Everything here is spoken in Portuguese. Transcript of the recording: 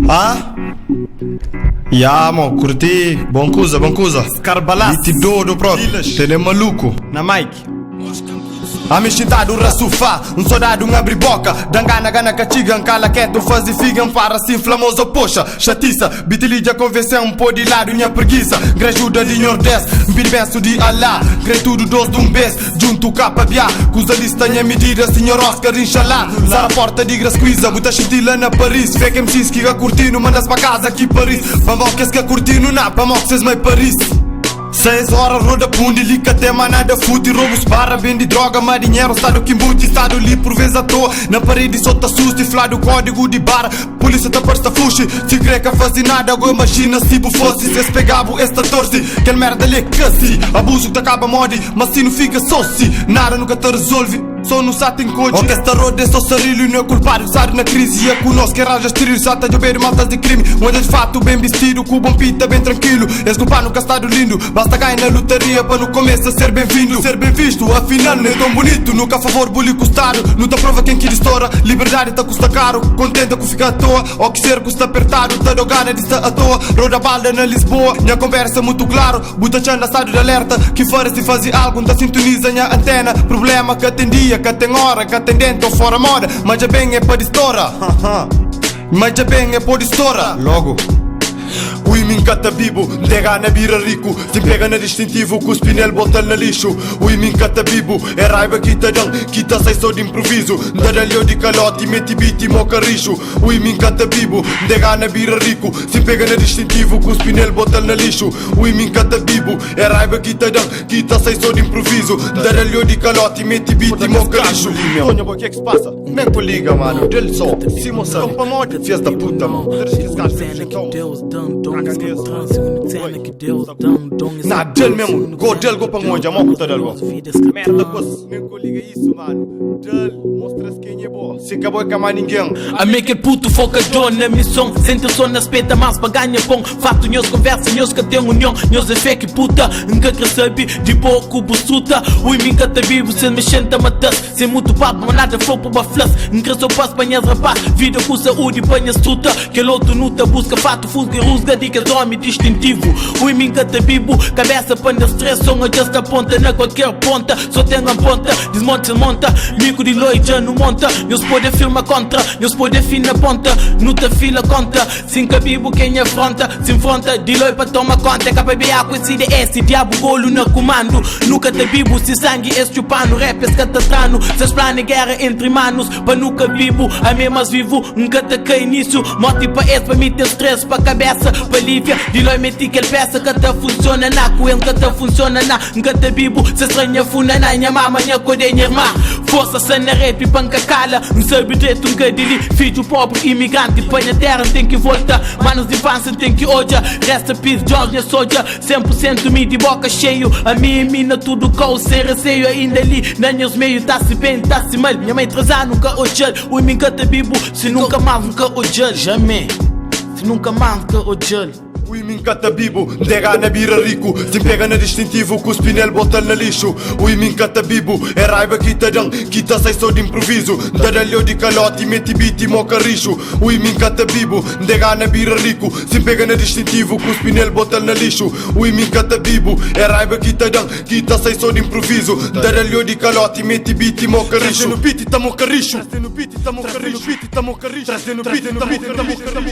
Ah? Mo, curti, bom coisa. Scarbalaço. E te dou próprio, ele é maluco. Na Mike. Amistade um sofá, soldado abre boca. Dangana gana castiga, cala quieto, faz e figa para se inflamoso, poxa. Chatiça, bitilija convencer pô de lado, minha preguiça. Grajuda de nordeste, benço de Allah. Crê tudo dos de bes, junto capa bia. Cusa lista minha medida, senhor Oscar, inshallah. Sara porta de grasquiza, muita chitila na Paris. Vê que MCs que curtindo, mandas para casa aqui Paris. Pamoques que curtindo, na pamoques mais Paris. 6 horas roda pundi, lica até manada fute. Roubos para, vende droga, mas dinheiro estado que embute. Estado ali por vez à toa, na parede solta susto. Inflado código de barra, polícia tá posta fuxi. Se crê que faz nada, agora imagina se fosse. Se pegava esta torce, que merda lhe casi. Abuso que acaba morde, mas se não fica só se nada nunca te resolve. Só no sato em coach. Ok, esta roda é só sarilho, não é culpado. Sabe na crise e é conosco que arranja estilo. Sata de ver maltas de crime. Onde de fato bem vestido, com o bom pita bem tranquilo. Esse culpado nunca estado lindo. Basta ganhar na lotaria para no começo a ser bem-vindo. Ser bem visto, afinal não é tão bonito. Nunca a favor, bullying custado. Não te prova quem que estoura. Liberdade tá custa caro. Contenta com ficar à toa. Ou que ser custa apertado. Tá dogana de estar à toa. Roda balda na Lisboa. Minha conversa muito claro. Buta chanda estado de alerta. Que fora se fazia algo. Da sintoniza minha antena. Problema que atendia. Que tem hora, que tem dentro fora moda. Mas já bem é para estoura. Mas já bem é para estoura. Logo Ui, min cata bibo, dega na bira rico. Se pega na distintivo, com o spinel bota na lixo. Ui, min cata bibo, é raiva que te dão, que te sai só de improviso. Dadalho de calote, meti beat e moca rixo. Ui, min cata bibo, dega na bira rico. Se pega na distintivo, com o spinel bota na lixo. Ui, min cata bibo, é raiva que te dão, que te sai só de improviso. Dadalho de calote, meti beat e moca rixo. Tonha, o que é que se passa? Nem coliga, mano, dele só. Se moça, não pra morte, fias da puta, mano. Na del mesmo, go del go pra onde, a moto del go. Merda, cos, nem coliga isso, mano. Del, mostra-se quem é bom. Se acabou de camar ninguém. A make puto focador na missão. Sente o som na espeta, mas pra ganhar pão. Fato, nós conversa, nós que tem união. Nós é fake puta, nunca quer saber. De pouco, busuta. Ui, minha tá vivo, sem mexer, tá matas. Sem muito papo, mas nada flow pra flash. Nunca sou passo, banhas rapaz. Vida com saúde, banhas tuta. Que outro nuta, busca fato, fusga e rusga. Dicas homem distintivo. Ui, minha tá vivo. Cabeça para não stress, som a just ponta. Na qualquer ponta, só tem uma ponta. Desmonta, monta. Mico de loi já não monta. Nós pode filmar contra, nós pode fina ponta. Nuta fila conta. Sem cabibo quem afronta. Se enfronta, de loi para tomar conta. KPBA com esse DS, diabo golo na comando. Nunca te bibo, se sangue é chupano. Rap é catastrano. Se plano guerra entre manos. Para nunca vivo, a mesmas vivo. Nunca te cai nisso. Morte para esse, para mim ter stress. Para cabeça, para Lívia. De loi meti aquele peça que te funciona na. Coelho que te funciona na. Nunca te bibo, se estranha funa na. Minha mama, minha coisa, minha irmã. Força, sana, rap e panca cala. Não sabe direito, nunca dili. Filho pobre, imigrante, põe a terra, tem que voltar. Manos de infância, tem que odiar. Resta peace, Jones, minha soja. 100% me de boca cheio. A minha mina, tudo com sem receio. Ainda ali, na meus meio, tá-se bem, tá-se mal. Minha mãe trazar, nunca odiar. Ui, me encanta bibo, se nunca mais, nunca odiar. Jamais, se nunca mais, nunca odiar. Ui, min cata bibo, dega na bira rico. Se pega na distintivo, com o spinel bota na lixo. Ui, min cata bibo, é raiva que te dão, que te sai só de improviso. Dadalho de calote, meti beat e moca rixo. Ui, min cata bibo, dega na bira rico. Se pega na distintivo, com o spinel bota na lixo. Ui, min cata bibo, é raiva que te dão, que te sai só de improviso. Dadalho de calote, meti beat e moca rixo. Trazendo beat, tá moca rixo. Trazendo beat, tá moca rixo. Trazendo beat, tá moca rixo.